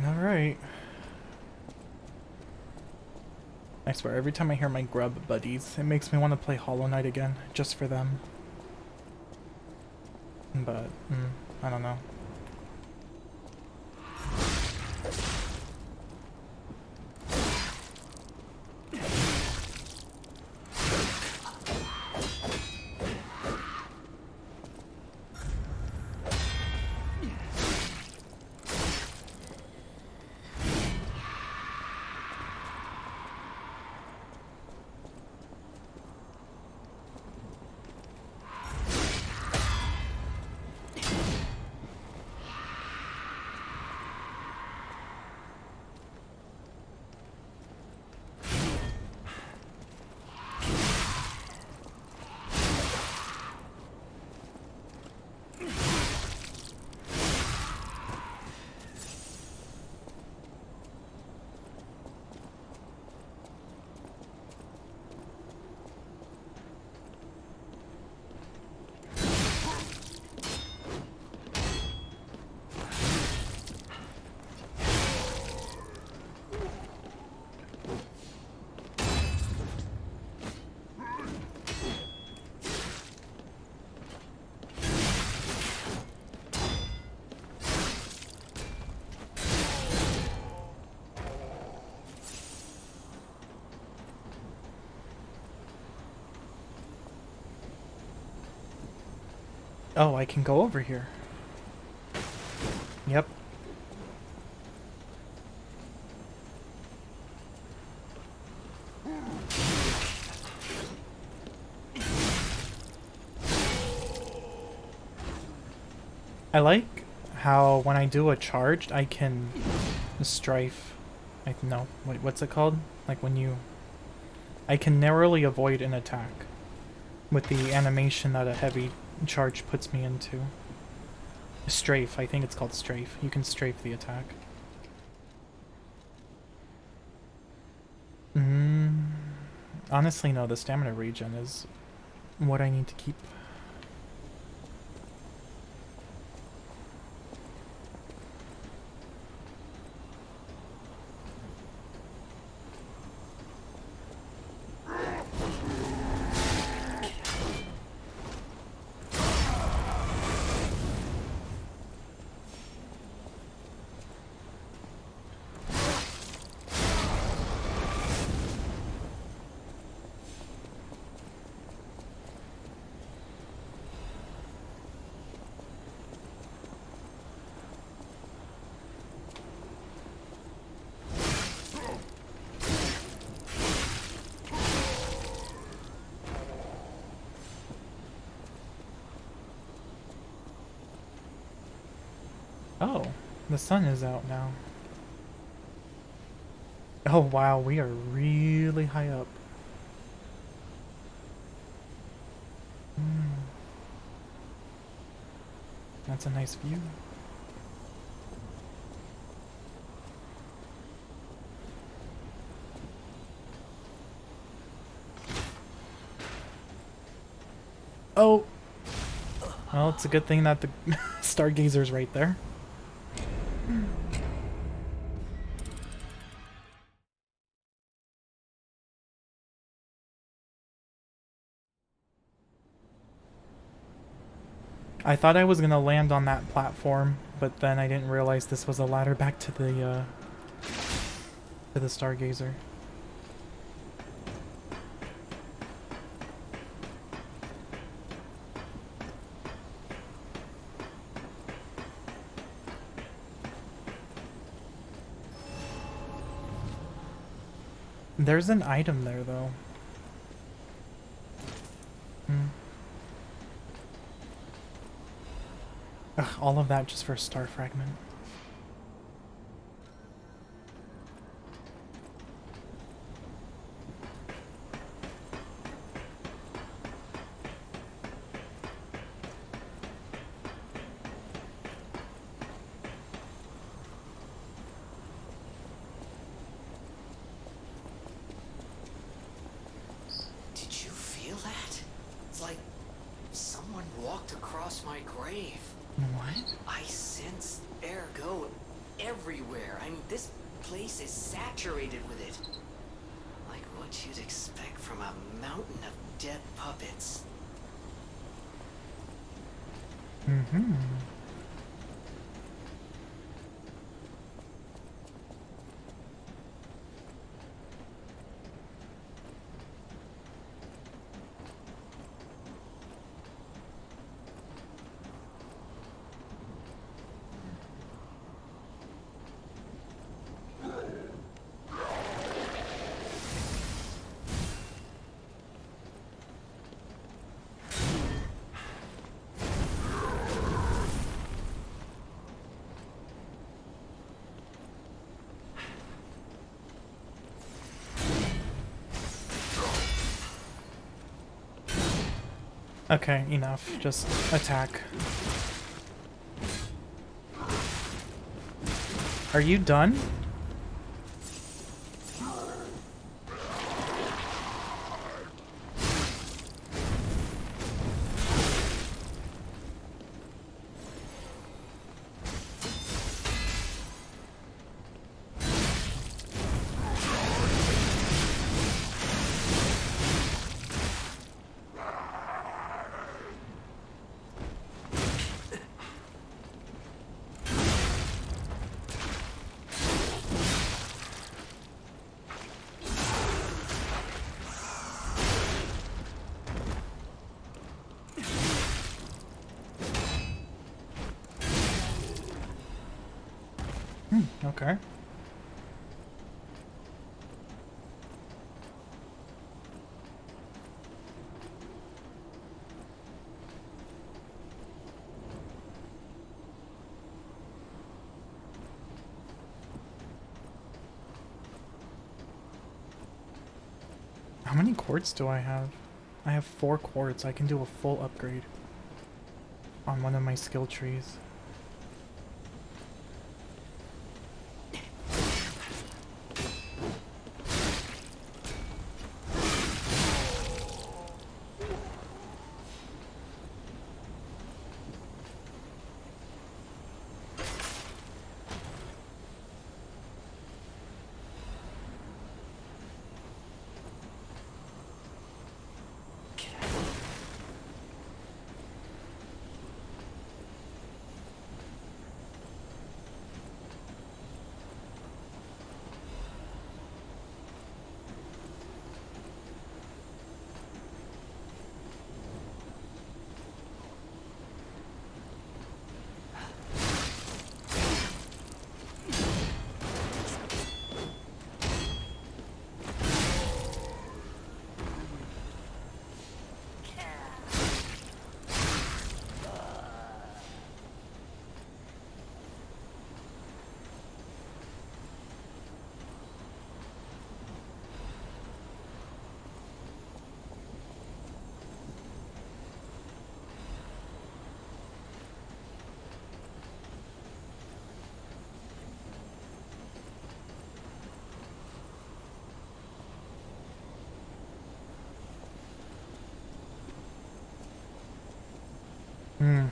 Alright. I swear, every time I hear my grub buddies, it makes me want to play Hollow Knight again, just for them. But, I don't know. Oh, I can go over here. Yep. I like how when I do a charged, I can strafe. No, wait, what's it called? Like when you... I can narrowly avoid an attack with the animation that a heavy charge puts me into. Strafe, I think it's called strafe. You can strafe the attack. Honestly, no, the stamina regen is what I need to keep. Oh, the sun is out now. Oh wow, we are really high up. That's a nice view. Oh! Well, it's a good thing that the stargazer's right there. I thought I was gonna land on that platform, but then I didn't realize this was a ladder back to the stargazer. There's an item there, though. Ugh, all of that just for a star fragment. Did you feel that? It's like someone walked across my grave. What? I sensed, ergo, everywhere. I mean, this place is saturated with it. Like what you'd expect from a mountain of dead puppets. Mm-hmm. Okay, enough. Just attack. Are you done? Okay. How many quartz do I have? I have 4 quartz. I can do a full upgrade on one of my skill trees. Hmm.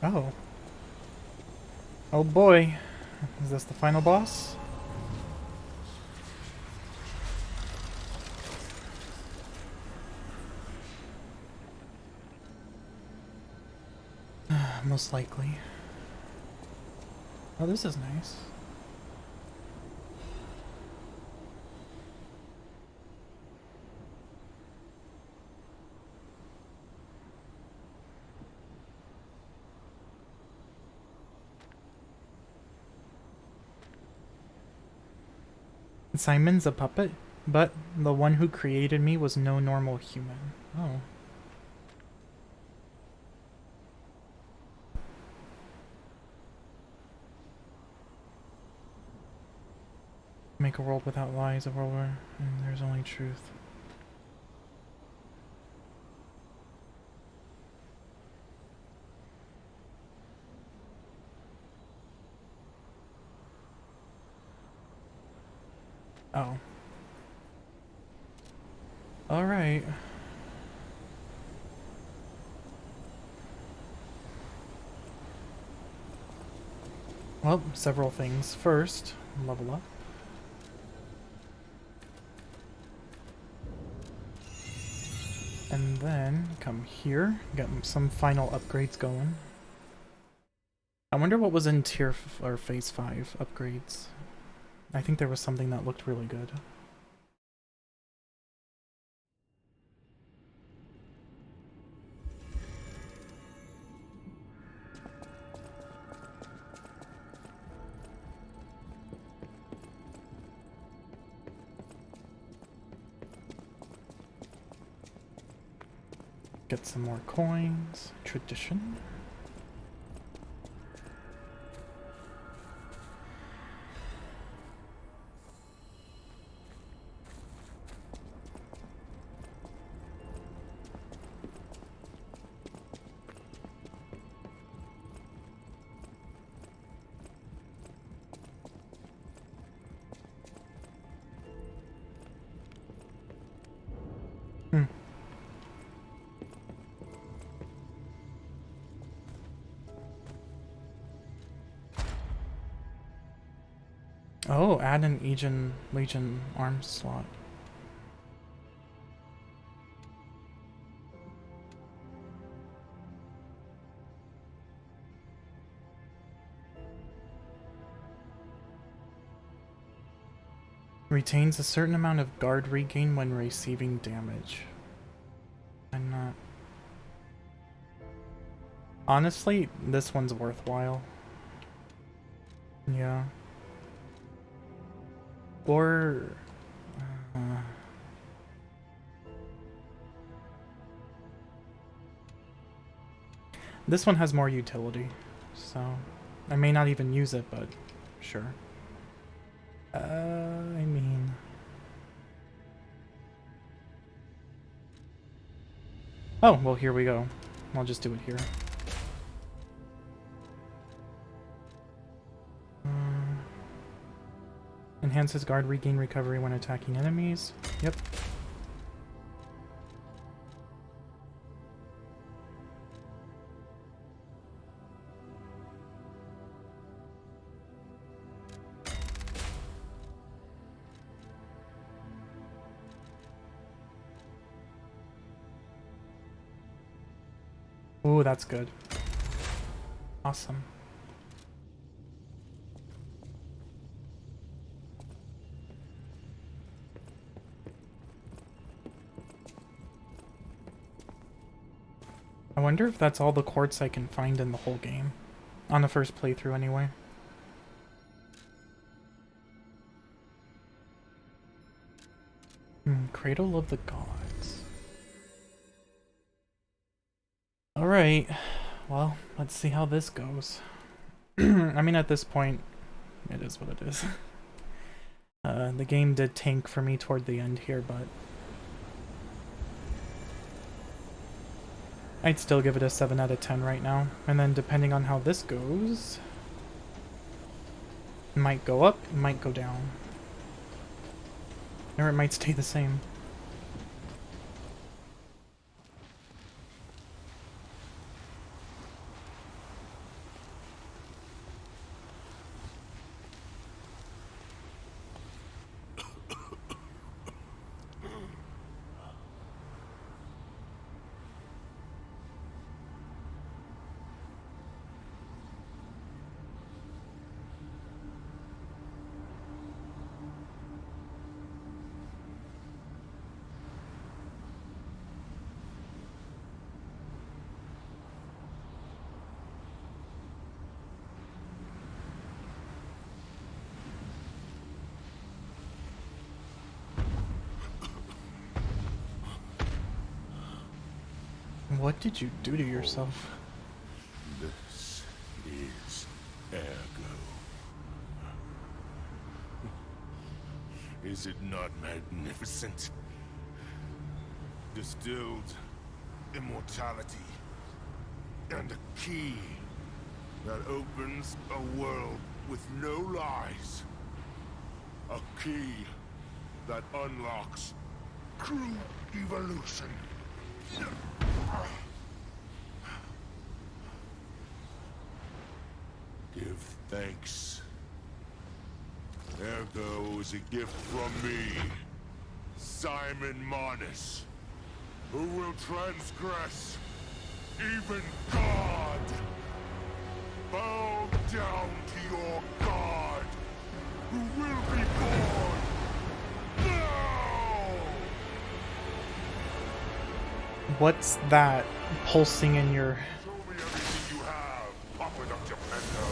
Oh. Oh boy. Is this the final boss? Most likely. Oh, this is nice. Simon's a puppet, but the one who created me was no normal human. Oh. Make a world without lies, a world where there's only truth. Oh. Alright. Well, several things. First, level up. And then come here, get some final upgrades going. I wonder what was in or phase 5 upgrades. I think there was something that looked really good. Get some more coins. Tradition. Oh, add an Legion arms slot. Retains a certain amount of guard regain when receiving damage. I'm not... Honestly, this one's worthwhile. Yeah. Or... this one has more utility, so I may not even use it, but sure. I mean... Oh, well, here we go. I'll just do it here. Enhances guard regain recovery when attacking enemies. Yep. Ooh, that's good. Awesome. I wonder if that's all the quartz I can find in the whole game. On the first playthrough, anyway. Cradle of the Gods. Alright. Well, let's see how this goes. I mean, at this point, it is what it is. The game did tank for me toward the end here, but... I'd still give it a 7 out of 10 right now. And then depending on how this goes... It might go up, it might go down. Or it might stay the same. What did you do to yourself? This is Ergo. Is it not magnificent? Distilled immortality and a key that opens a world with no lies. A key that unlocks true evolution. Give thanks. Ergo is a gift from me, Simon Manus, who will transgress even God. Bow down to your God, who will be born now! What's that pulsing in your... Show me everything you have, Papa Dr. Pendo.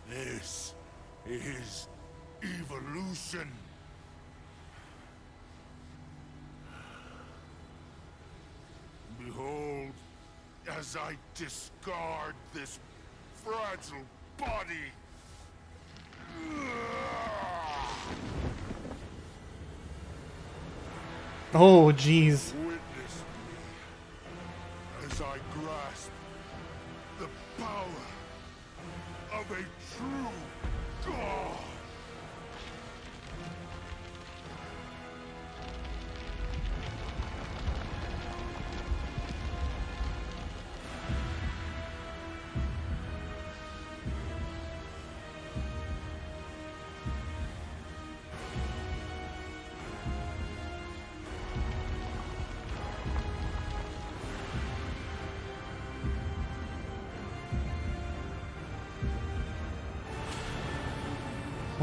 This is evolution. Behold, as I discard this fragile body. Oh, jeez. Witness me as I grasp the power of a true God.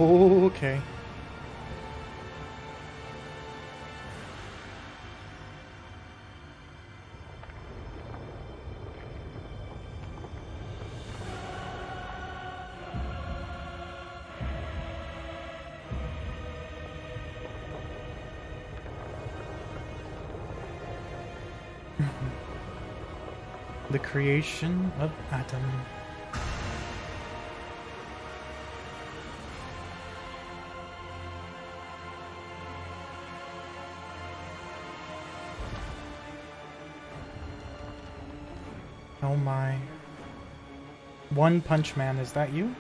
Oh, okay. The creation of Atom. Oh my. One Punch Man, is that you?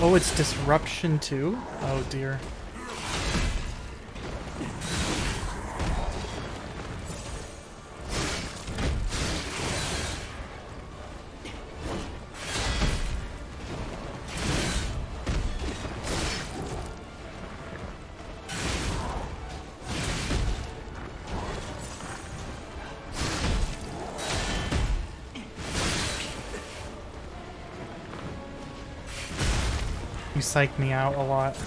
Oh, it's disruption too? Oh dear. You psych me out a lot.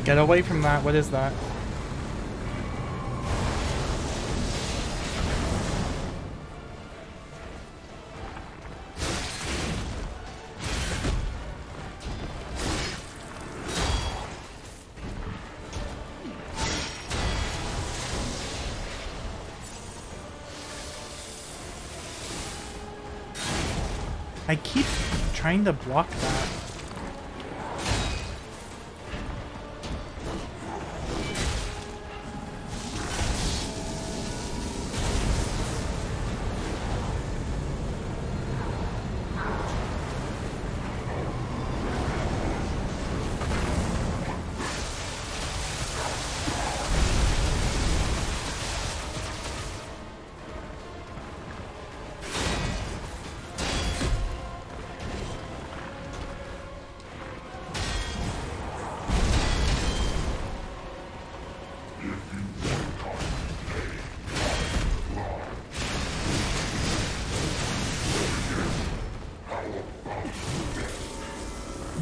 Get away from that. What is that? I keep trying to block that.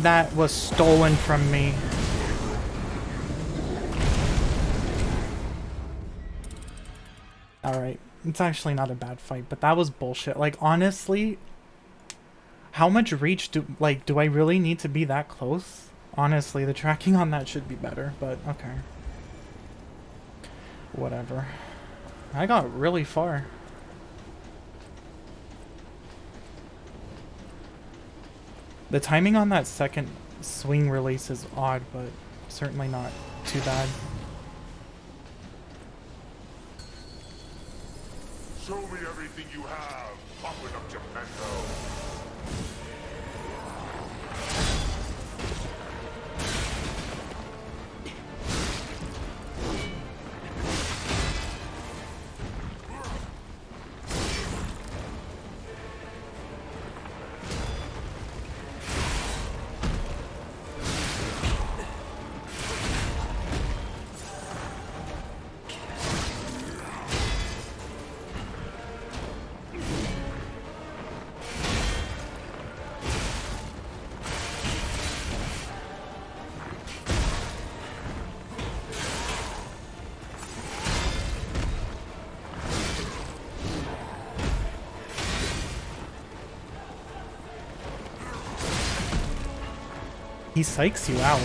That was stolen from me. Alright, it's actually not a bad fight, but that was bullshit. Like, honestly, how much reach do I really need to be that close? Honestly, the tracking on that should be better, but okay. Whatever. I got really far. The timing on that second swing release is odd, but certainly not too bad. Show me everything you have, open up your mental. He psychs you out.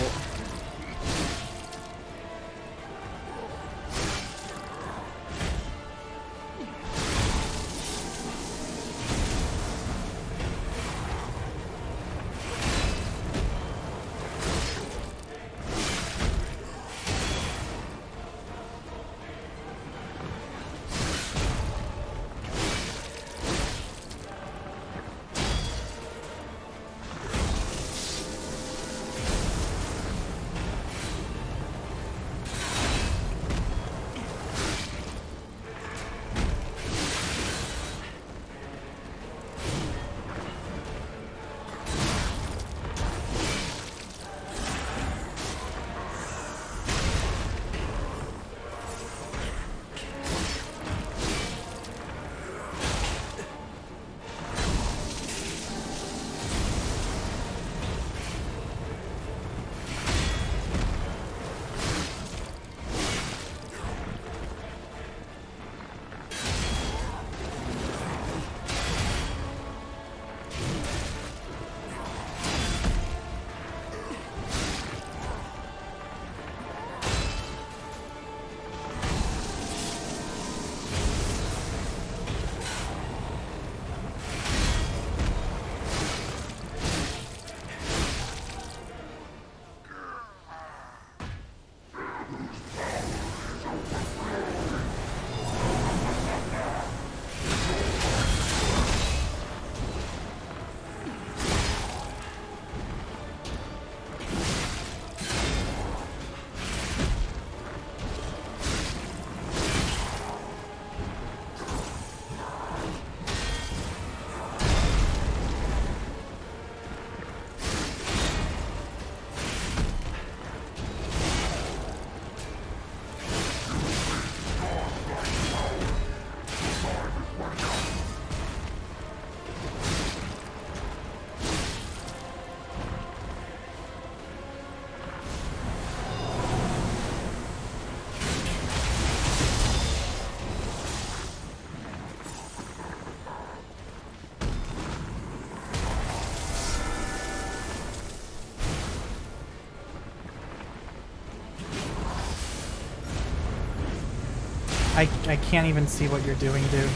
I can't even see what you're doing, dude.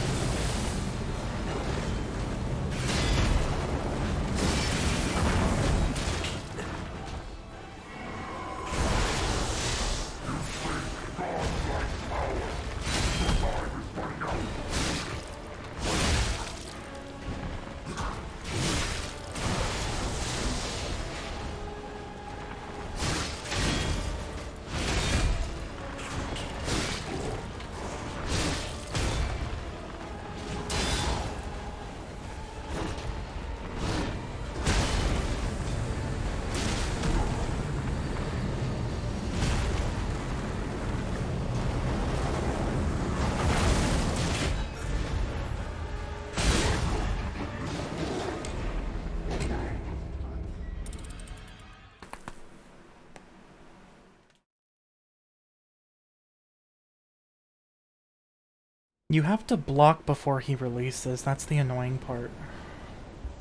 You have to block before he releases, that's the annoying part.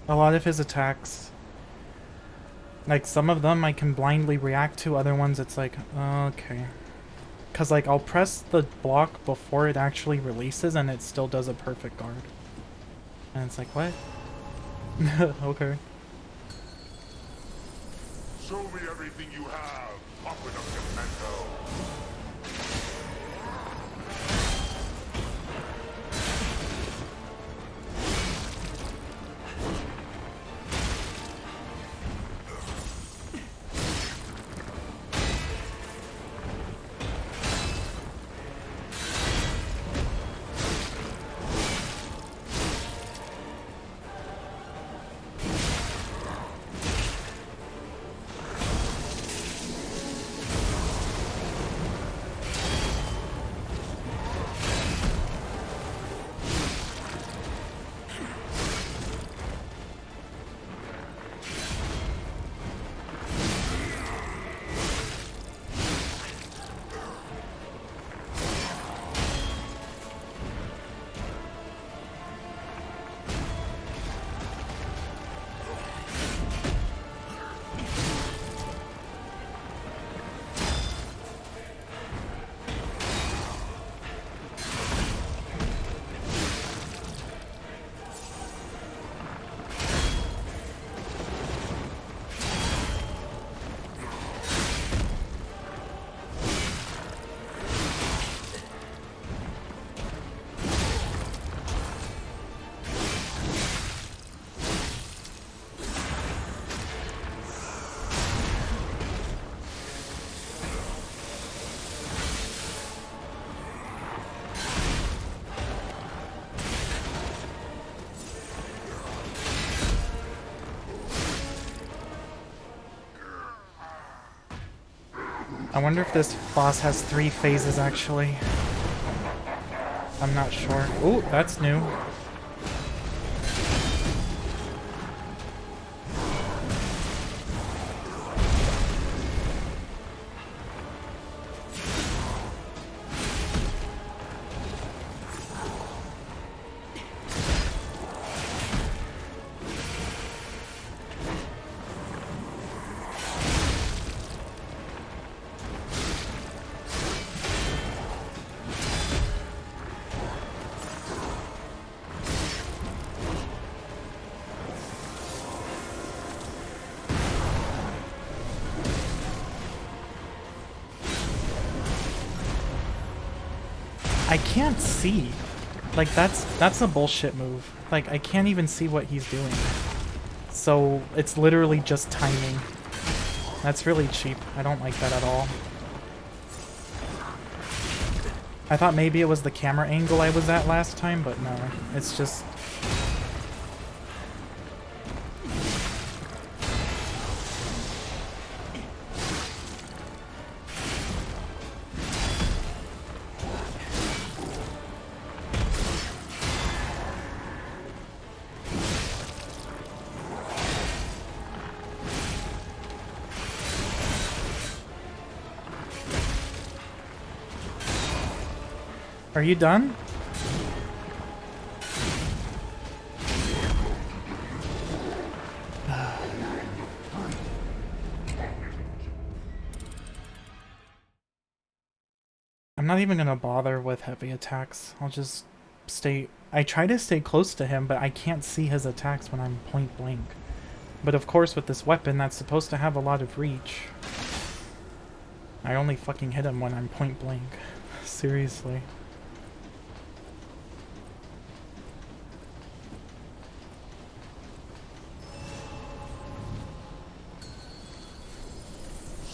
A lot of his attacks, like some of them I can blindly react to, other ones it's like, okay. Cause like I'll press the block before it actually releases and it still does a perfect guard. And it's like, what? Okay. Show me everything you have, Aqueduct of Mental. I wonder if this boss has 3 phases actually. I'm not sure. Ooh, that's new. I can't see. Like that's a bullshit move. Like I can't even see what he's doing. So it's literally just timing. That's really cheap. I don't like that at all. I thought maybe it was the camera angle I was at last time, but no. It's just... Are you done? I'm not even gonna bother with heavy attacks. I'll just stay... I try to stay close to him, but I can't see his attacks when I'm point blank. But of course with this weapon, that's supposed to have a lot of reach. I only fucking hit him when I'm point blank. Seriously.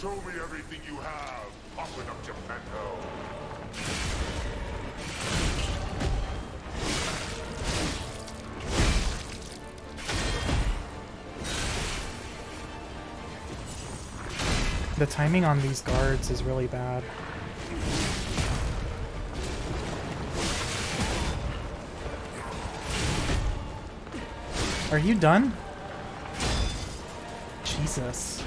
Show me everything you have, Aqueduct Geppetto. The timing on these guards is really bad. Are you done? Jesus.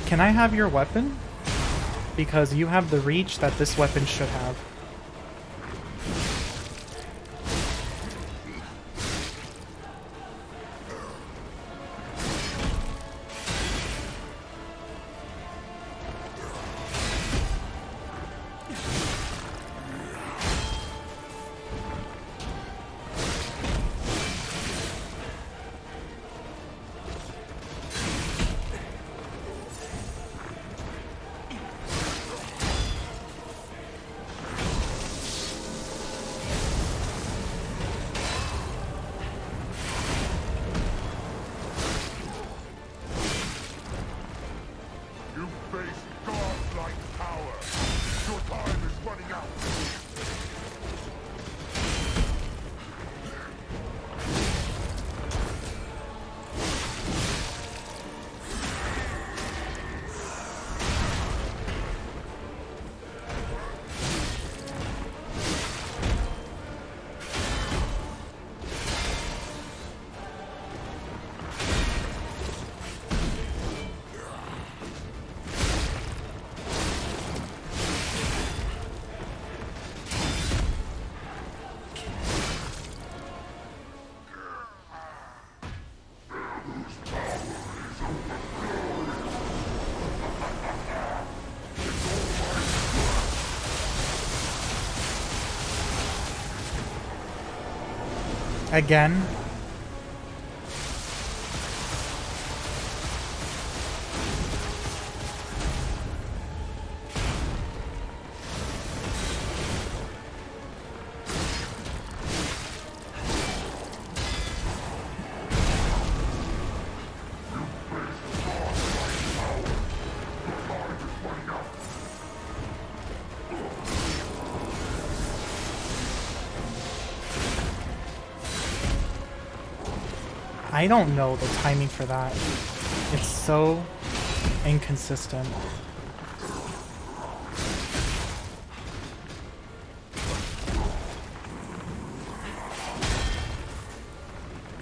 Can I have your weapon? Because you have the reach that this weapon should have. You face godlike power. Your time is running out. Again? I don't know the timing for that. It's so inconsistent.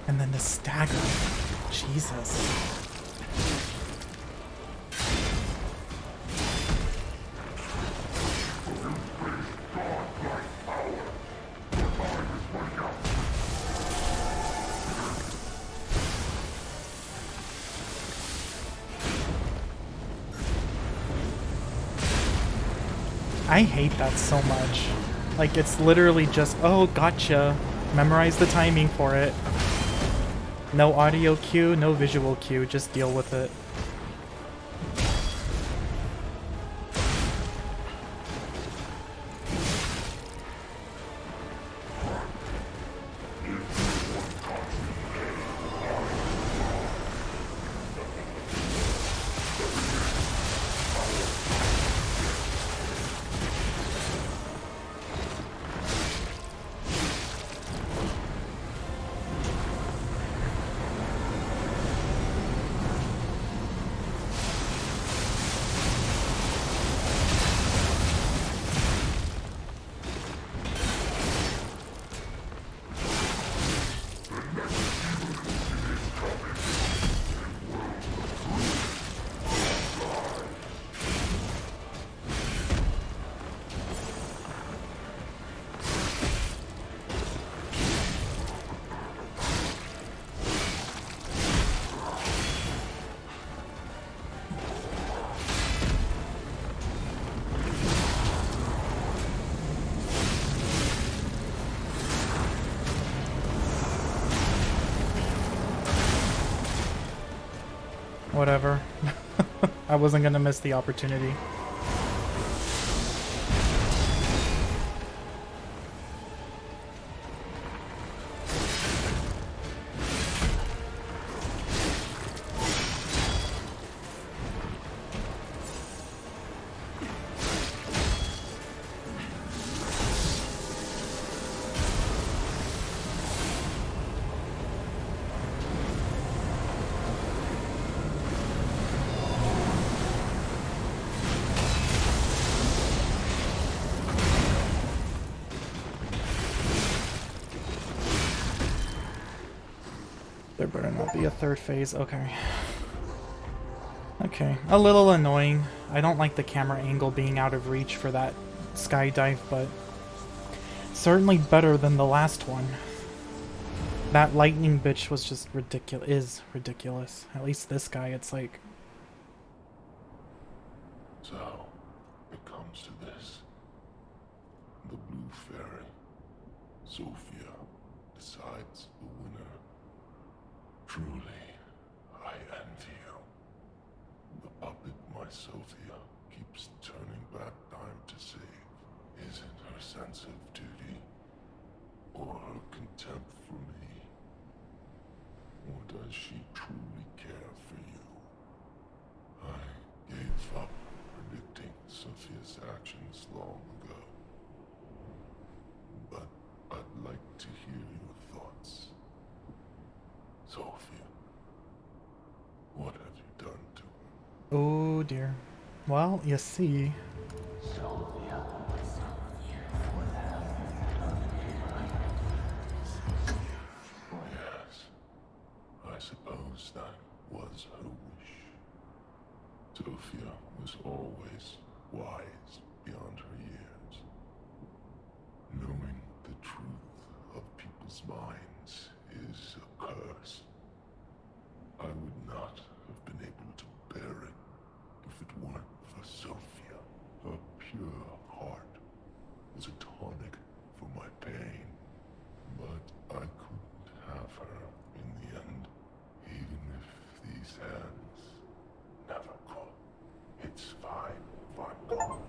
And then the stagger. Jesus. I hate that so much. Like, it's literally just, oh, gotcha. Memorize the timing for it. No audio cue, no visual cue, just deal with it. Whatever. I wasn't gonna miss the opportunity. There better not be a third phase. Okay. Okay. A little annoying. I don't like the camera angle being out of reach for that skydive, but certainly better than the last one. That lightning bitch was just ridiculous. Is ridiculous. At least this guy, it's like... So, it comes to this. The Blue Fairy, Sophia, decides the winner. Truly, I envy you. The puppet my Sophia keeps turning back time to save. Is it her sense of duty? Or her contempt for me? Or does she truly care for you? I gave up predicting Sophia's actions long ago. But I'd like to hear your thoughts. Sophia, what have you done to her? Oh dear. Well, you see... Yes, I suppose that was her wish. Sophia was always wise beyond her years. Knowing the truth of people's minds is a curse. I would not have been able to bear it if it weren't for Sophia. Her pure heart was a tonic for my pain. But I couldn't have her in the end, even if these hands never could. It's fine if I'm gone.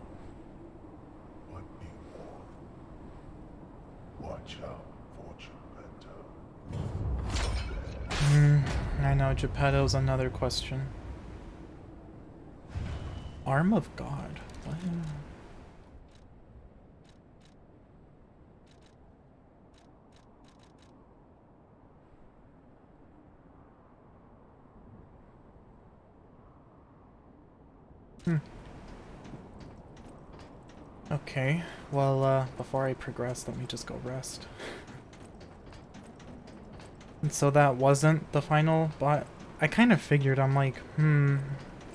But be warned. Watch out for Geppetto. I know, Geppetto's another question. Arm of God. What? Okay, well, before I progress, let me just go rest. And so that wasn't the final, but I kind of figured, I'm like,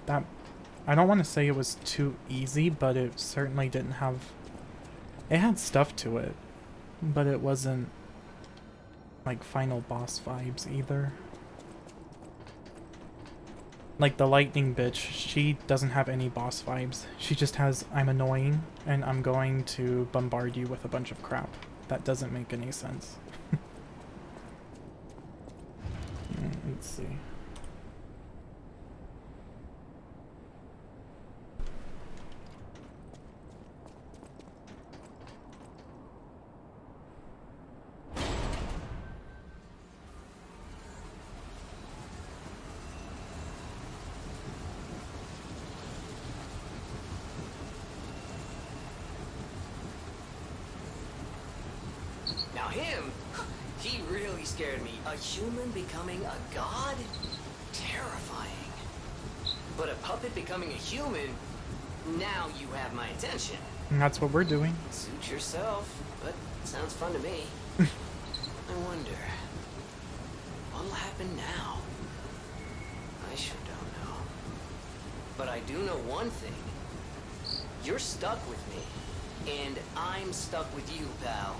that... I don't want to say it was too easy, but it certainly didn't have... It had stuff to it, but it wasn't, like, final boss vibes either. Like, the lightning bitch, she doesn't have any boss vibes. She just has, I'm annoying, and I'm going to bombard you with a bunch of crap. That doesn't make any sense. Let's see. Now him, he really scared me. A human becoming a god? Terrifying. But a puppet becoming a human? Now you have my attention. And that's what we're doing. Suit yourself, but sounds fun to me. I wonder, what'll happen now? I sure don't know. But I do know one thing. You're stuck with me, and I'm stuck with you, pal.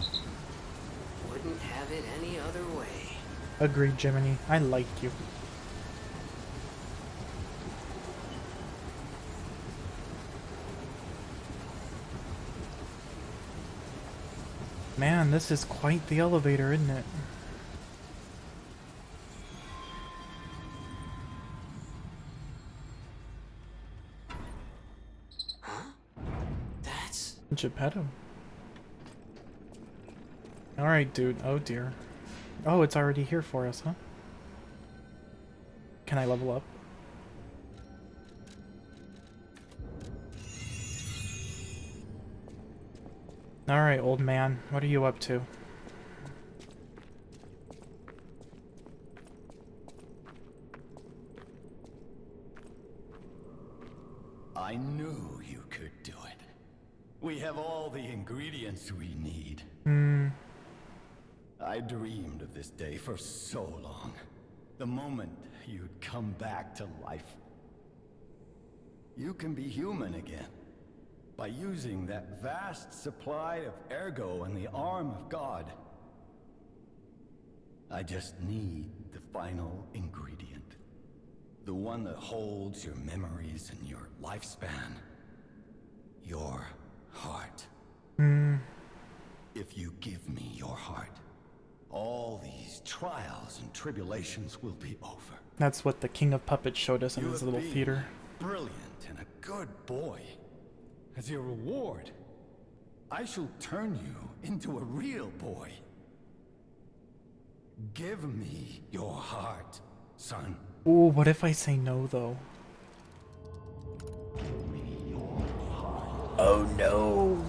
Wouldn't have it any other way. Agreed, Jiminy. I like you. Man, this is quite the elevator, isn't it? Geppetto. Alright, dude. Oh, dear. Oh, it's already here for us, huh? Can I level up? Alright, old man. What are you up to? I knew you could do it. We have all the ingredients we need. I dreamed of this day for so long. The moment you'd come back to life. You can be human again. By using that vast supply of ergo in the arm of God. I just need the final ingredient. The one that holds your memories and your lifespan. Your heart. If you give me your heart, all these trials and tribulations will be over. That's what the King of Puppets showed us in his little theater. Brilliant and a good boy. As your reward, I shall turn you into a real boy. Give me your heart, son. Ooh, what if I say no, though? Give me your heart. Oh, no.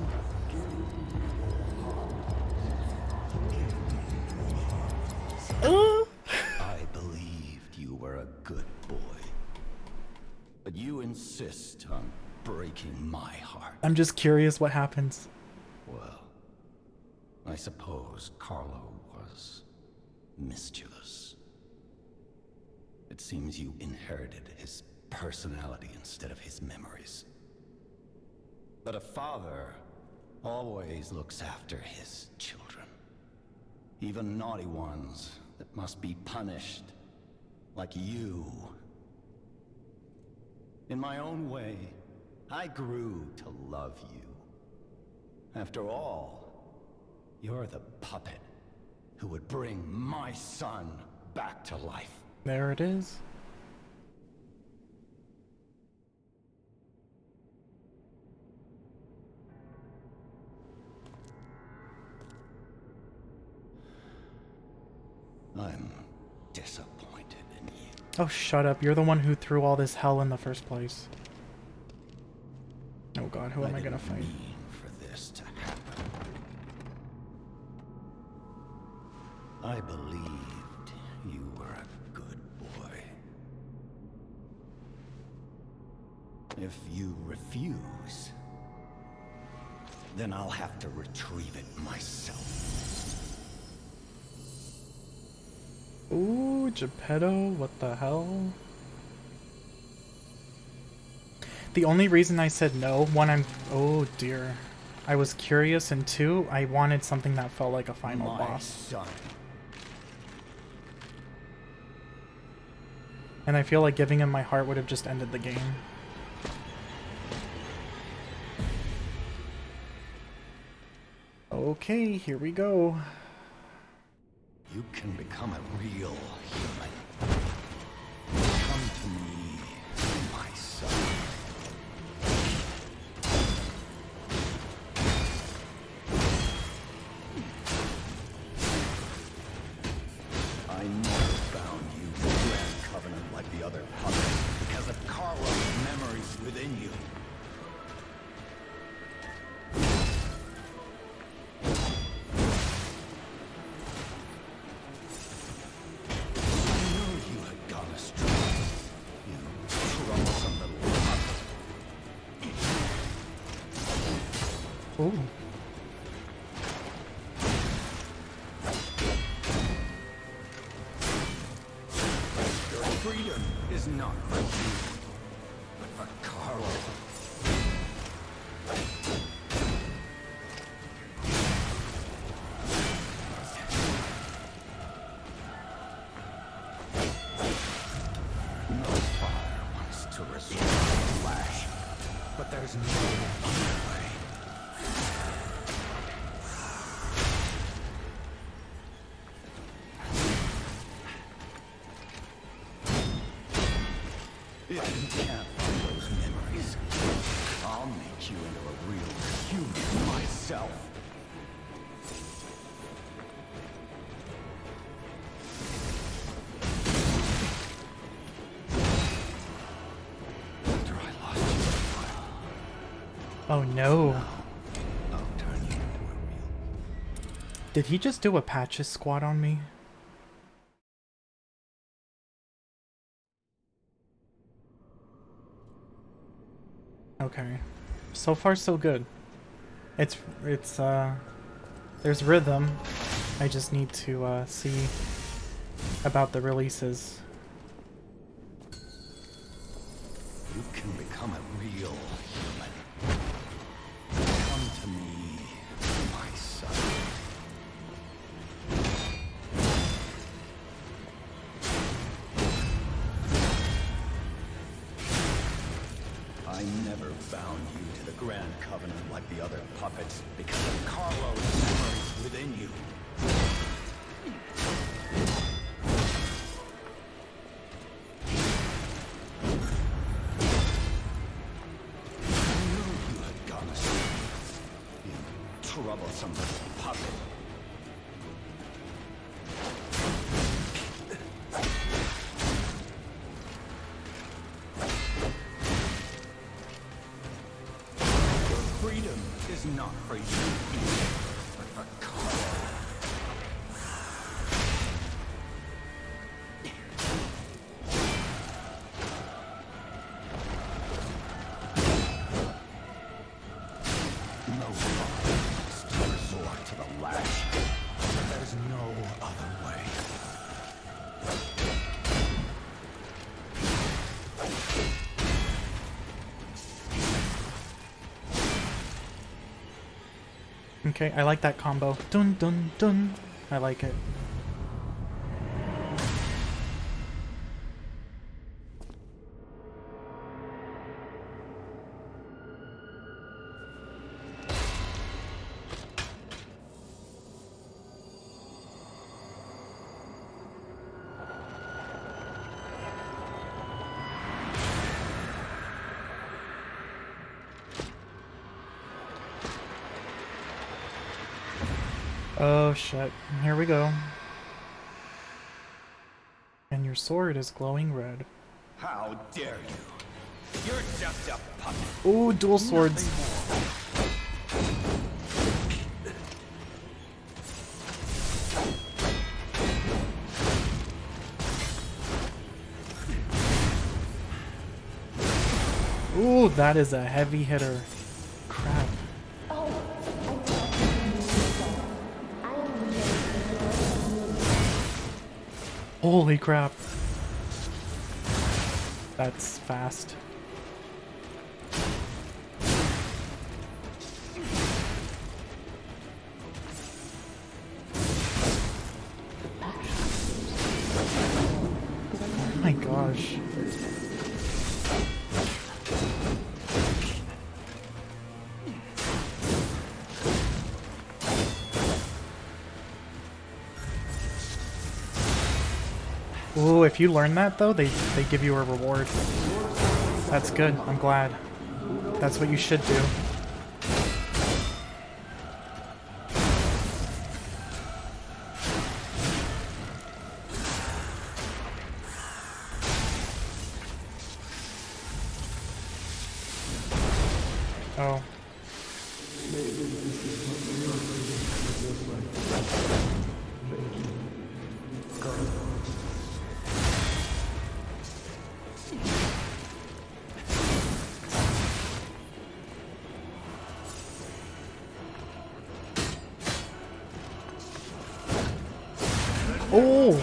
I believed you were a good boy. But you insist on breaking my heart. I'm just curious what happens. Well, I suppose Carlo was mischievous. It seems you inherited his personality instead of his memories. But a father always looks after his children. Even naughty ones that must be punished, like you. In my own way, I grew to love you. After all, you're the puppet who would bring my son back to life. There it is. I'm disappointed in you. Oh, shut up. You're the one who threw all this hell in the first place. Oh god, who am I gonna didn't fight? mean for this to happen. I believed you were a good boy. If you refuse, then I'll have to retrieve it myself. Ooh, Geppetto, what the hell? The only reason I said no, one, oh dear. I was curious, and two, I wanted something that felt like a final My boss. son. And I feel like giving him my heart would have just ended the game. Okay, here we go. You can become a real human. Come to me, my son. I never found you the Grand Covenant like the other puppets because of Carlo's memories within you. Ooh. Your freedom is not for you, but for Carlo. No father wants to resort to flash, but there's no other way. If you can't find those memories, I'll I'll make you into a real human myself. After I lost you for a while, Oh no. I'll turn you into a real. Did he just do a patches squat on me? Okay. So far so good. It's there's rhythm. I just need to see about the releases. You can become a real human. Come to me, my son. I never bound you to the Grand Covenant like the other puppets because of Carlo's memories within you. I knew you had gone astray. You troublesome little puppet. Freedom is not for you, but for Carlo. No longer must resort to the lash. There's no other way. Okay, I like that combo. Dun dun dun. I like it. Oh shit, here we go. And your sword is glowing red. How dare you? You're just a puppet. Ooh, dual swords. Ooh, that is a heavy hitter. Crap. Holy crap. That's fast. Oh my gosh. Ooh, if you learn that though, they give you a reward. That's good. I'm glad. That's what you should do. Oh. Oh!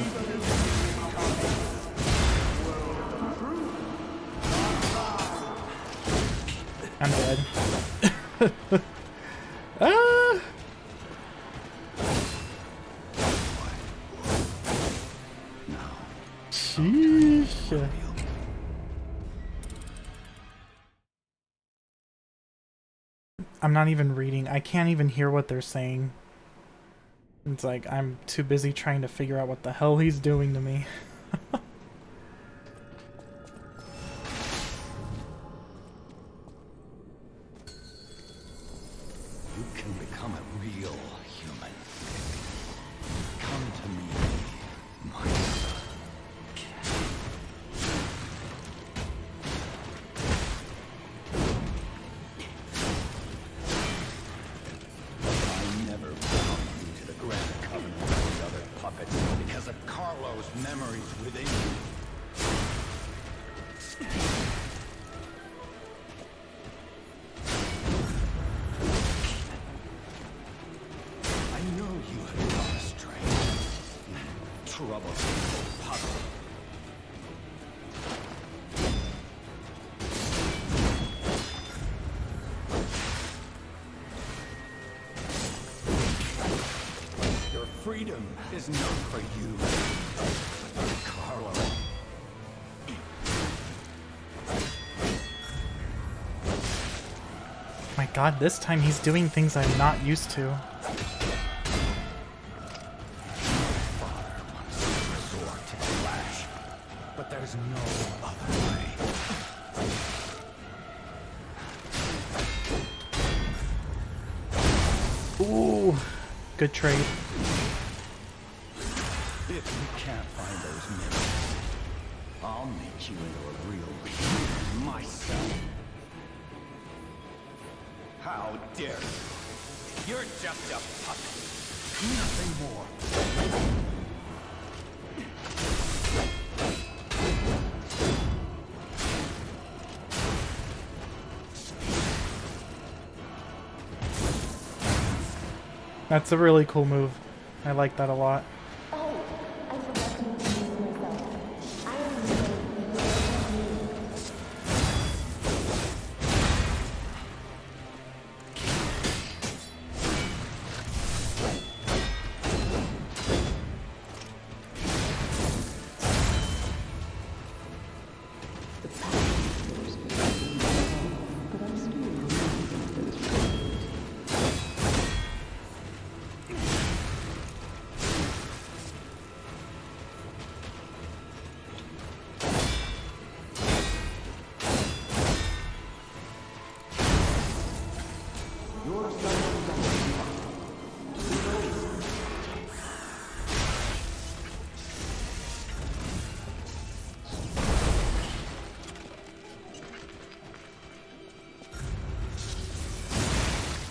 I'm dead. Ah! Sheesh. I'm not even reading. I can't even hear what they're saying. It's like I'm too busy trying to figure out what the hell he's doing to me. memories within you. I know you have gone astray. Troublesome puzzle. Your freedom is not for you, Carlo. My god, this time he's doing things I'm not used to. Father wants to resort to the lash, but there's no other way. Ooh, good trade. If you can't find those mirrors, I'll make you into a real human myself. How dare you? You're just a puppet. Nothing more. That's a really cool move. I like that a lot. Oh, I forgot to introduce myself. I am the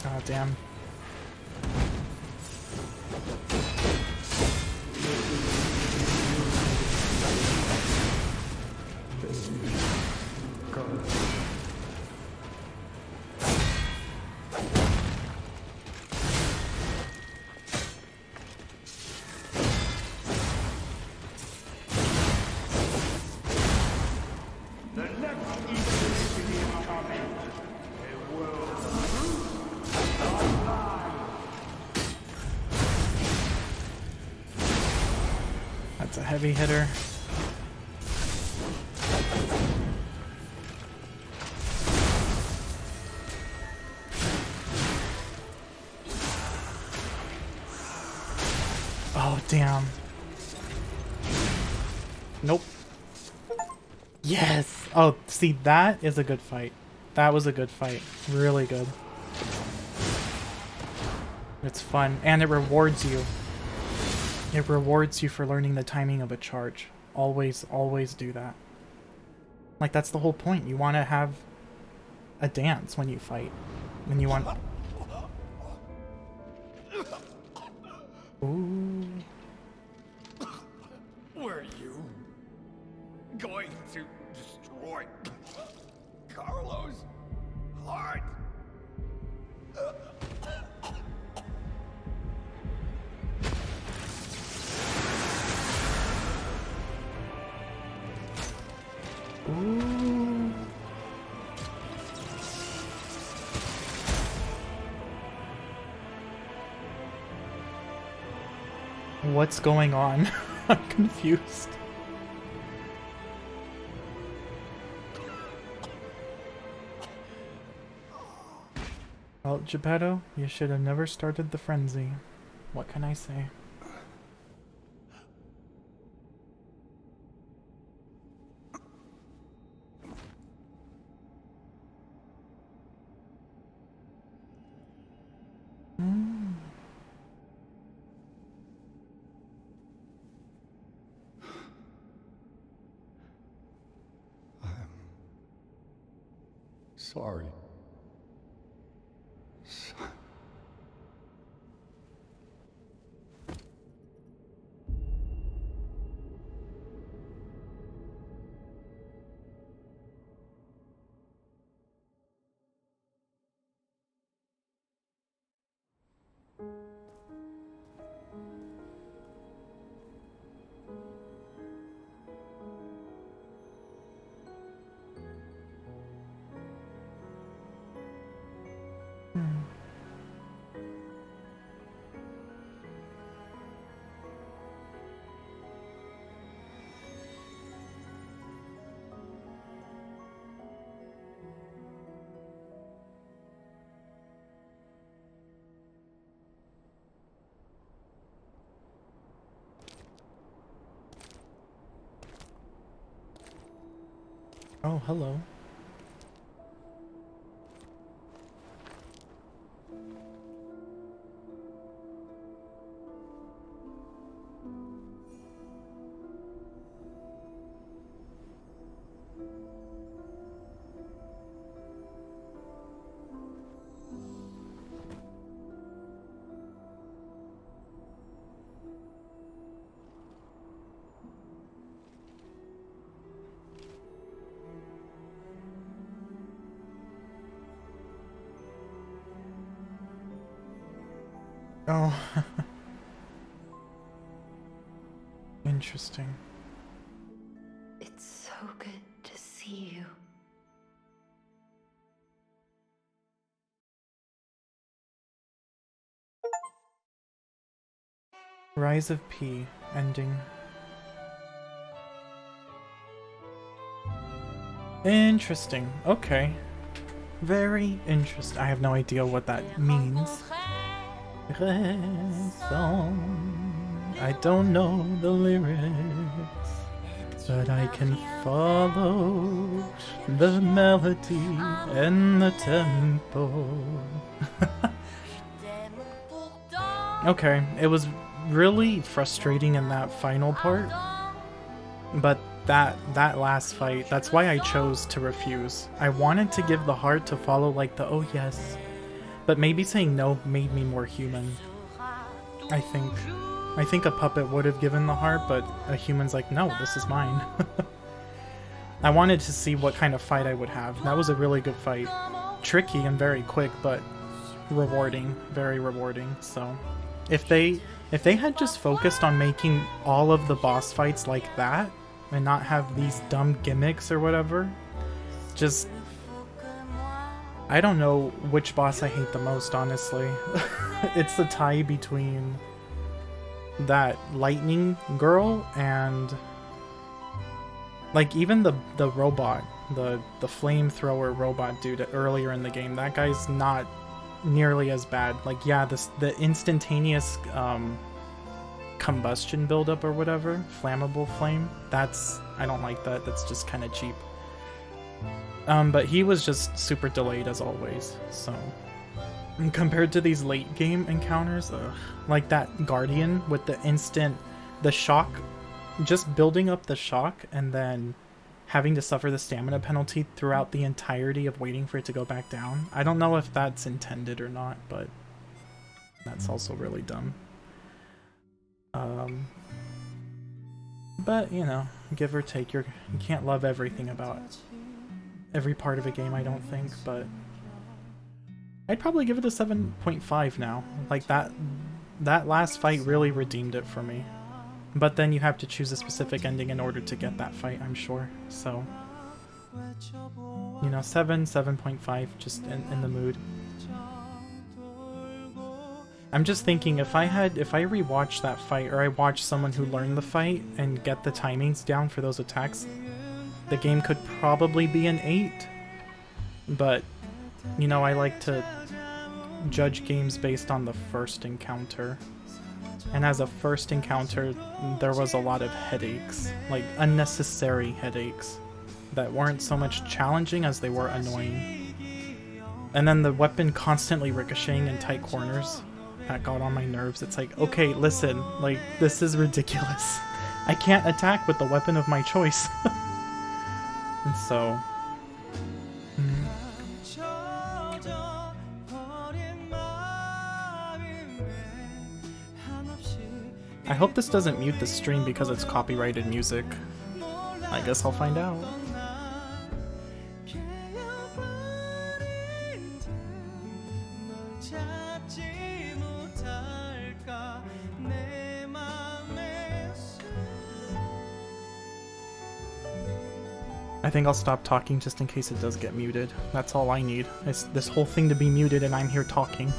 Oh, damn. That's a heavy hitter. Oh, damn. Nope. Yes! Oh, see, that is a good fight. That was a good fight. Really good. It's fun, and it rewards you. It rewards you for learning the timing of a charge. Always, always do that. Like, that's the whole point. You want to have a dance when you fight. When you want... Ooh. Were you going to destroy Carlo's heart? Ooh. What's going on? I'm confused. Well, Geppetto, you should have never started the frenzy. What can I say? Sorry. Oh, hello. Oh, interesting. It's so good to see you. Rise of P ending. Interesting. Okay. Very interesting. I have no idea what that means. I don't know the lyrics, but I can follow the melody and the tempo. Okay, it was really frustrating in that final part, but that last fight, that's why I chose to refuse. I wanted to give the heart to follow like the oh yes, but maybe saying no made me more human. I think a puppet would have given the heart, but a human's like, no, this is mine. I wanted to see what kind of fight I would have. That was a really good fight. Tricky and very quick, but rewarding, very rewarding. So if they had just focused on making all of the boss fights like that and not have these dumb gimmicks or whatever, just I don't know which boss I hate the most, honestly. It's the tie between that lightning girl and like even the robot, the flamethrower robot dude earlier in the game. That guy's not nearly as bad. Like yeah, the instantaneous combustion buildup or whatever, flammable flame, that's I don't like that. That's just kind of cheap. But he was just super delayed as always, so compared to these late game encounters, like that Guardian with the shock, just building up the shock and then having to suffer the stamina penalty throughout the entirety of waiting for it to go back down. I don't know if that's intended or not, but that's also really dumb. But you know, give or take, you can't love everything about every part of a game, I don't think, but I'd probably give it a 7.5 now. Like that last fight really redeemed it for me. But then you have to choose a specific ending in order to get that fight, I'm sure. So, you know, 7.5, just in the mood. I'm just thinking if I rewatch that fight, or I watch someone who learned the fight and get the timings down for those attacks, the game could probably be an 8. But, you know, I like to judge games based on the first encounter. And as a first encounter, there was a lot of headaches, like unnecessary headaches, that weren't so much challenging as they were annoying. And then the weapon constantly ricocheting in tight corners, that got on my nerves. It's like, okay, listen, like, this is ridiculous. I can't attack with the weapon of my choice. And so... I hope this doesn't mute the stream because it's copyrighted music. I guess I'll find out. I think I'll stop talking just in case it does get muted. That's all I need. It's this whole thing to be muted and I'm here talking.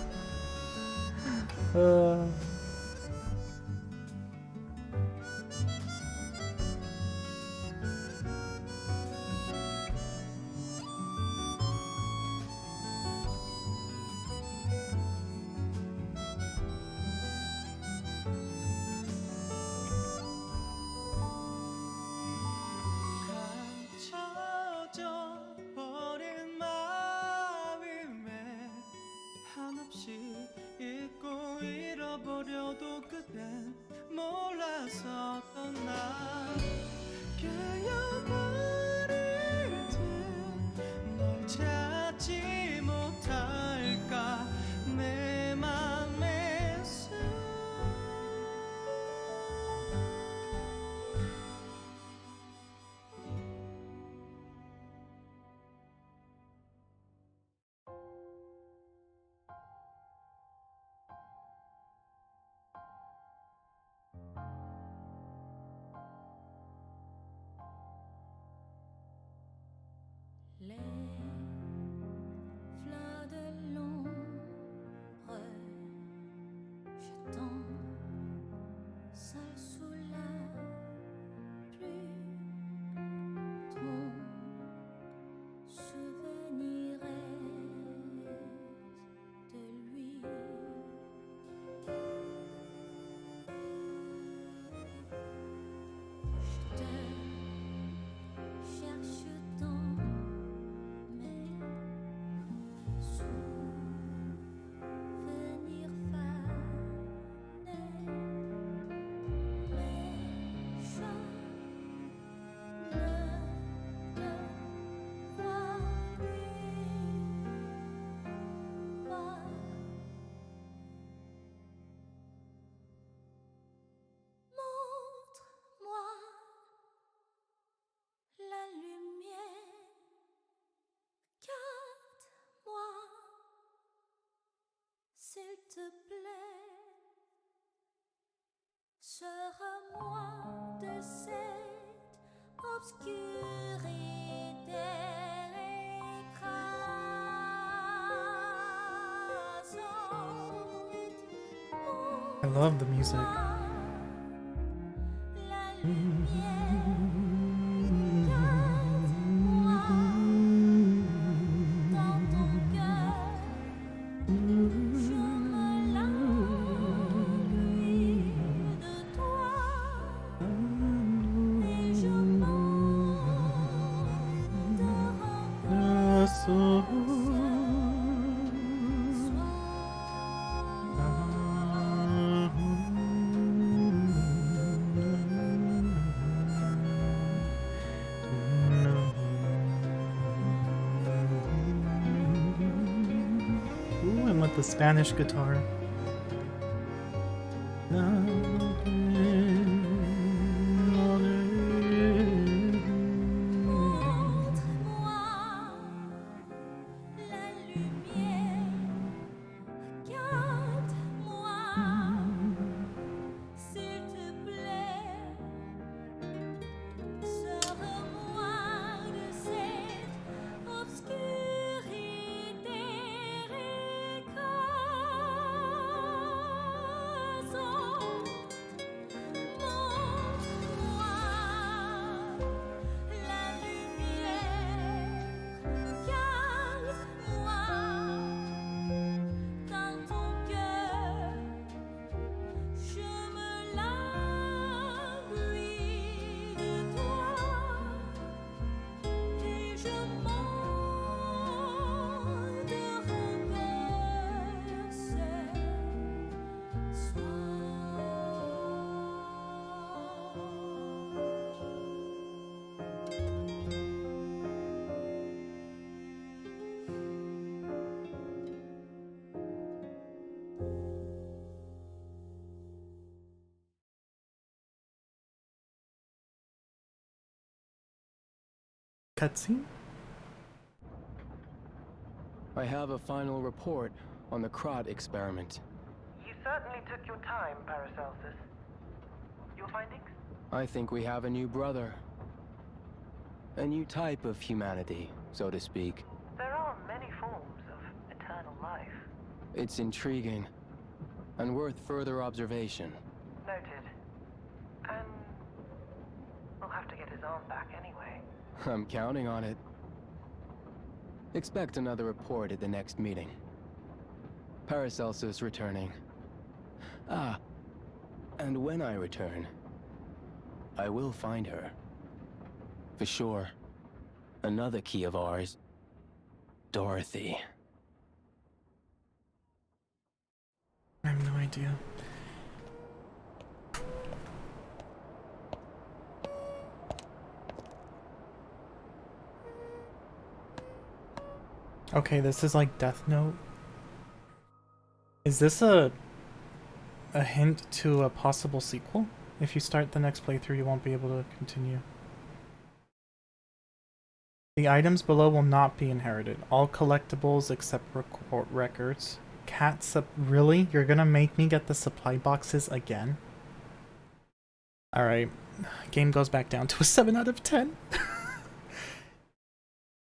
잊어버려도 그댄 몰라서 떠나 깨어버릴 듯 널 찾지 못할까 내 맘에서 Les fleurs de l'ombre jetant seul sous la pluie, ton souvenir reste de lui. Je te cherche dans mes souvenirs fanés, mais je ne te vois pas. Montre-moi la lumière, garde-moi, s'il te plaît. Sors-moi de cette obscurité écrasante. I love the music. La lumière, garde-moi dans ton cœur. Je me languis de toi et je manque de Ooh, and with the Spanish guitar. Montre-moi la lumière, garde-moi, s'il te plaît. Sors-moi de cette obscurité écrasante. Montre-moi la lumière, garde-moi dans ton cœur. Je me languis de toi et je manque de regard ce soir. Cutscene? I have a final report on the Krot experiment. You certainly took your time, Paracelsus. Your findings? I think we have a new brother. A new type of humanity, so to speak. There are many forms of eternal life. It's intriguing and worth further observation. Noted. And we'll have to get his arm back anyway. I'm counting on it. Expect another report at the next meeting. Paracelsus returning. Ah, and when I return, I will find her. For sure. Another key of ours. Dorothy. I have no idea. Okay, this is like Death Note. Is this a hint to a possible sequel? If you start the next playthrough, you won't be able to continue. The items below will not be inherited. All collectibles except records. Really? You're gonna make me get the supply boxes again? Alright. Game goes back down to a 7 out of 10.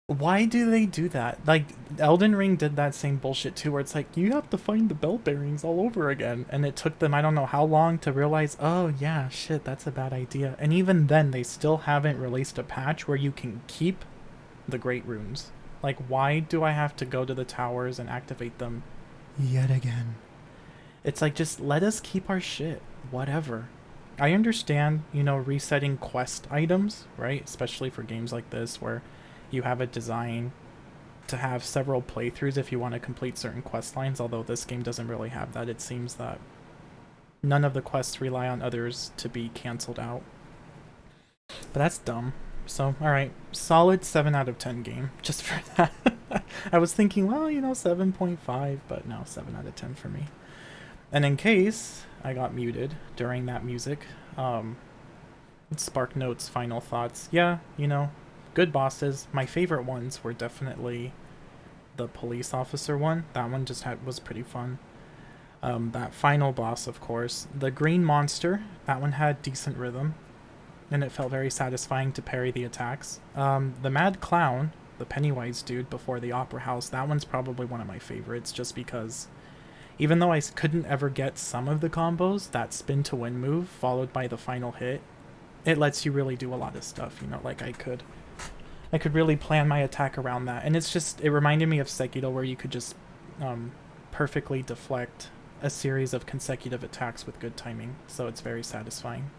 Why do they do that? Like, Elden Ring did that same bullshit too, where it's like, you have to find the bell bearings all over again. And it took them, I don't know how long, to realize, oh yeah, shit, that's a bad idea. And even then, they still haven't released a patch where you can keep the Great Runes. Like, why do I have to go to the towers and activate them yet again? It's like, just let us keep our shit. Whatever. I understand, you know, resetting quest items, right? Especially for games like this, where you have a design to have several playthroughs if you want to complete certain quest lines, although this game doesn't really have that. It seems that none of the quests rely on others to be cancelled out. But that's dumb. So, alright, solid 7 out of 10 game, just for that. I was thinking, well, you know, 7.5, but no, 7 out of 10 for me. And in case I got muted during that music, Spark Notes final thoughts. Yeah, you know, good bosses. My favorite ones were definitely the police officer one. That one just was pretty fun. That final boss, of course. The green monster, that one had decent rhythm, and it felt very satisfying to parry the attacks. The mad clown, the Pennywise dude before the opera house, that one's probably one of my favorites, just because even though I couldn't ever get some of the combos, that spin to win move followed by the final hit, it lets you really do a lot of stuff, you know, like I could really plan my attack around that. And it's just, it reminded me of Sekiro, where you could just perfectly deflect a series of consecutive attacks with good timing, so it's very satisfying.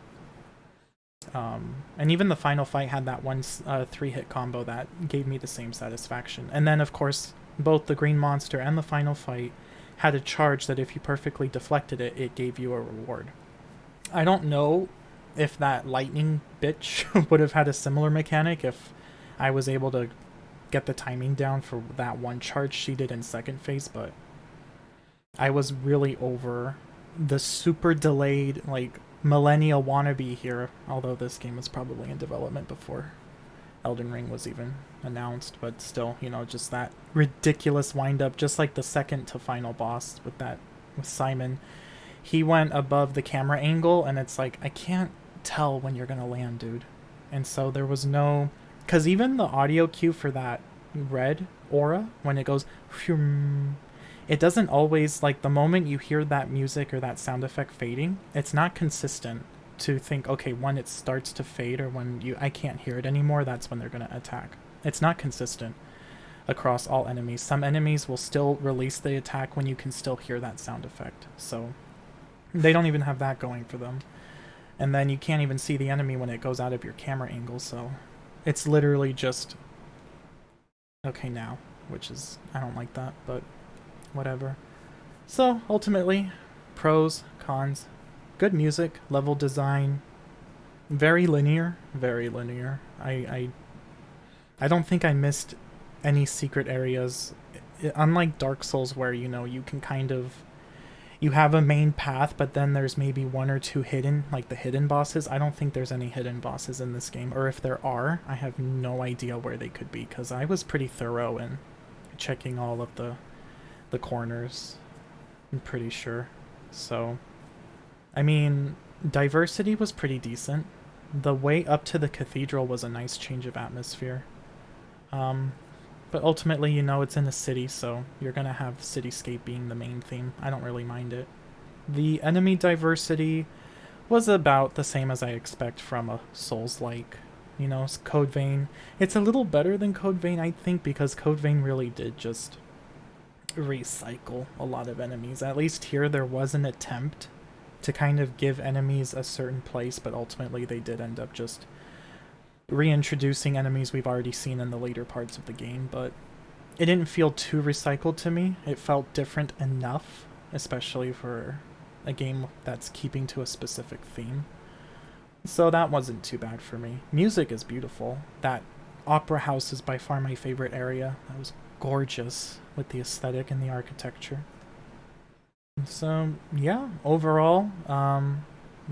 And even the final fight had that one 3-hit combo that gave me the same satisfaction. And then, of course, both the green monster and the final fight had a charge that if you perfectly deflected it, it gave you a reward. I don't know if that lightning bitch would have had a similar mechanic if I was able to get the timing down for that one charge she did in second phase, but I was really over the super delayed, like, millennial wannabe here, although this game was probably in development before Elden Ring was even announced, but still, you know, just that ridiculous wind-up, just like the second to final boss with Simon. He went above the camera angle, and it's like, I can't tell when you're gonna land, dude. And so there was no... Because even the audio cue for that red aura, when it goes... It doesn't always... Like, the moment you hear that music or that sound effect fading, it's not consistent to think, okay, when it starts to fade or when I can't hear it anymore, that's when they're gonna attack. It's not consistent across all enemies. Some enemies will still release the attack when you can still hear that sound effect. So they don't even have that going for them. And then you can't even see the enemy when it goes out of your camera angle, so it's literally just okay now, which is, I don't like that, but whatever. So ultimately, pros, cons, good music, level design, very linear, very linear. I don't think I missed any secret areas, unlike Dark Souls, where, you know, you can kind of, you have a main path, but then there's maybe one or two hidden, like the hidden bosses. I don't think there's any hidden bosses in this game, or if there are, I have no idea where they could be, because I was pretty thorough in checking all of the corners, I'm pretty sure. So, I mean, diversity was pretty decent. The way up to the cathedral was a nice change of atmosphere. But ultimately, you know, it's in a city, so you're gonna have cityscape being the main theme. I don't really mind it. The enemy diversity was about the same as I expect from a Souls-like, you know, Code Vein. It's a little better than Code Vein, I think, because Code Vein really did just recycle a lot of enemies. At least here there was an attempt to kind of give enemies a certain place, but ultimately they did end up just reintroducing enemies we've already seen in the later parts of the game, but it didn't feel too recycled to me. It felt different enough, especially for a game that's keeping to a specific theme. So that wasn't too bad for me. Music is beautiful. That opera house is by far my favorite area. That was gorgeous with the aesthetic and the architecture. So yeah, overall,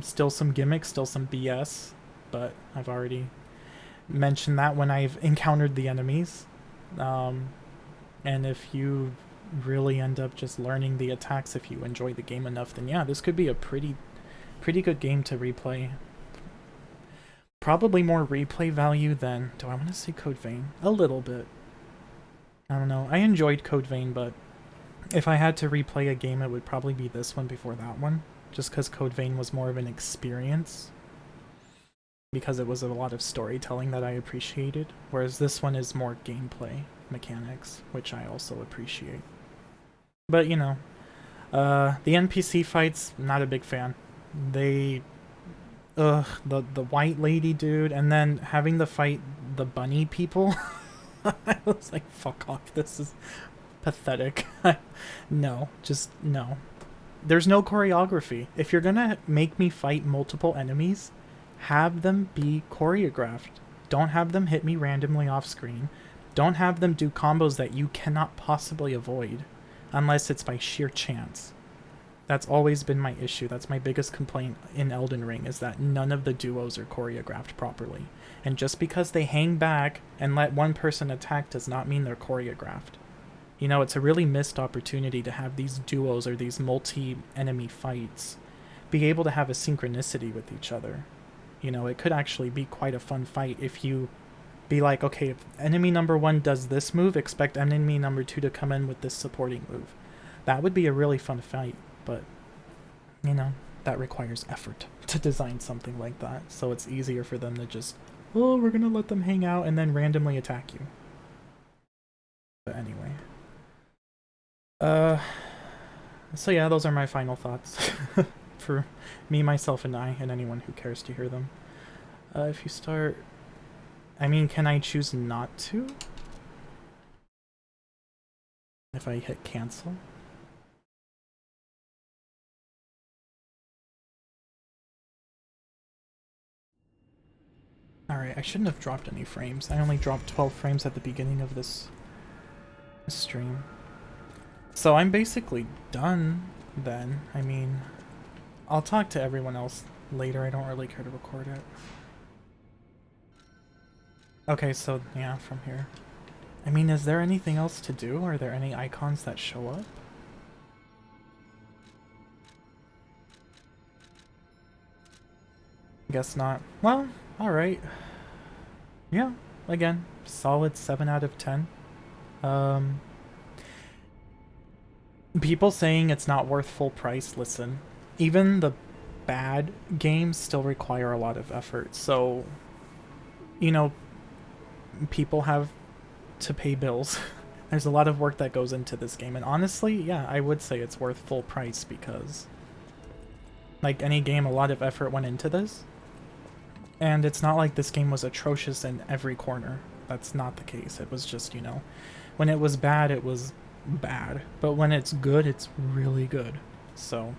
still some gimmicks, still some BS, but I've already mentioned that when I've encountered the enemies. And if you really end up just learning the attacks, if you enjoy the game enough, then yeah, this could be a pretty good game to replay. Probably more replay value than, do I want to say Code Vein? A little bit. I don't know. I enjoyed Code Vein, but if I had to replay a game, it would probably be this one before that one. Just because Code Vein was more of an experience. Because it was a lot of storytelling that I appreciated. Whereas this one is more gameplay mechanics, which I also appreciate. But, you know, the NPC fights, not a big fan. They... Ugh, the white lady dude, and then having to fight the bunny people. I was like, fuck off, this is pathetic. No, just no. There's no choreography. If you're gonna make me fight multiple enemies, have them be choreographed. Don't have them hit me randomly off screen. Don't have them do combos that you cannot possibly avoid, unless it's by sheer chance. That's always been my issue. That's my biggest complaint in Elden Ring, is that none of the duos are choreographed properly. And just because they hang back and let one person attack does not mean they're choreographed. You know, it's a really missed opportunity to have these duos or these multi-enemy fights be able to have a synchronicity with each other. You know, it could actually be quite a fun fight if you be like, okay, if enemy number 1 does this move, expect enemy number 2 to come in with this supporting move. That would be a really fun fight. But, you know, that requires effort to design something like that. So it's easier for them to just, oh, we're gonna let them hang out and then randomly attack you. But anyway. So yeah, those are my final thoughts. For me, myself, and I, and anyone who cares to hear them. If you start... I mean, can I choose not to? If I hit cancel? Alright, I shouldn't have dropped any frames. I only dropped 12 frames at the beginning of this stream. So I'm basically done then. I mean, I'll talk to everyone else later. I don't really care to record it. Okay, so yeah, from here. I mean, is there anything else to do? Are there any icons that show up? Guess not. Well, alright. Yeah, again, solid 7 out of 10. People saying it's not worth full price, listen. Even the bad games still require a lot of effort, so, you know, people have to pay bills. There's a lot of work that goes into this game, and honestly, yeah, I would say it's worth full price because, like any game, a lot of effort went into this. And it's not like this game was atrocious in every corner. That's not the case. It was just, you know, when it was bad, it was bad. But when it's good, it's really good. So,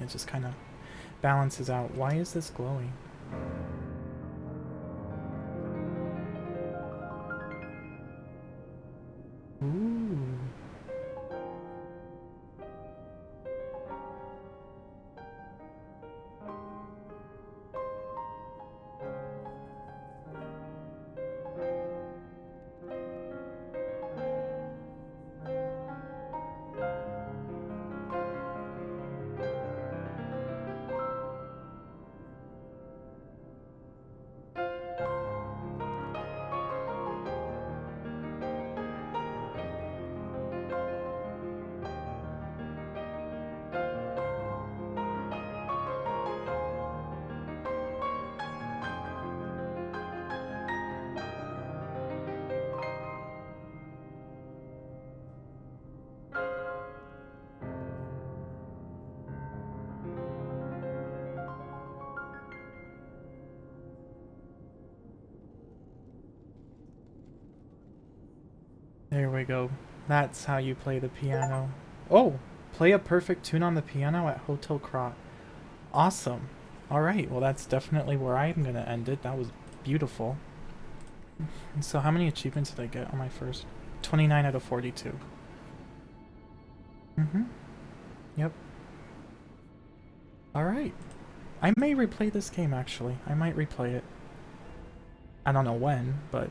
it just kind of balances out. Why is this glowing? Ooh. There we go. That's how you play the piano. Oh! Play a perfect tune on the piano at Hotel Krat. Awesome. Alright, well that's definitely where I'm gonna end it. That was beautiful. So how many achievements did I get on my first? 29 out of 42. Mm-hmm. Yep. Alright. I may replay this game, actually. I might replay it. I don't know when, but